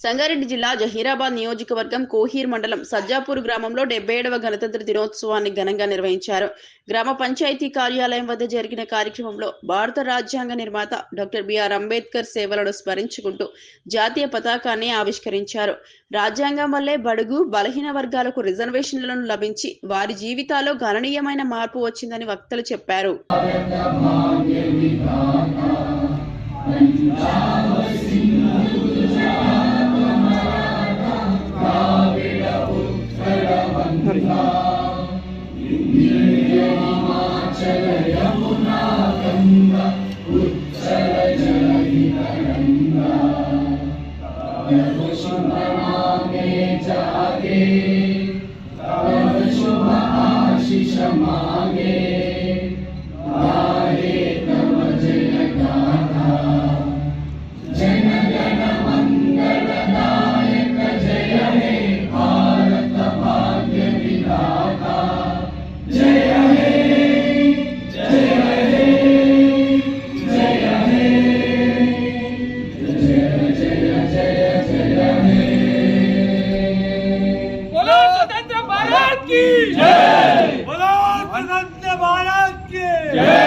సంగారెడ్డి జిల్లా జహీరాబాద్ నియోజకవర్గం కోహీర్ మండలం సజ్జాపూర్ గ్రామంలో 77వ గణతంత్ర దినోత్సవాన్ని ఘనంగా నిర్వహించారు. గ్రామ పంచాయతీ కార్యాలయం వద్ద జరిగిన కార్యక్రమంలో భారత రాజ్యాంగ నిర్మాత డాక్టర్ బిఆర్ అంబేద్కర్ సేవలను స్మరించుకుంటూ జాతీయ పతాకాన్ని ఆవిష్కరించారు. రాజ్యాంగం వల్లే బడుగు బలహీన వర్గాలకు రిజర్వేషన్లను లభించి వారి జీవితాల్లో గణనీయమైన మార్పు వచ్చిందని వక్తలు చెప్పారు. भारत की जय। बोलो स्वतंत्र भारत की जय।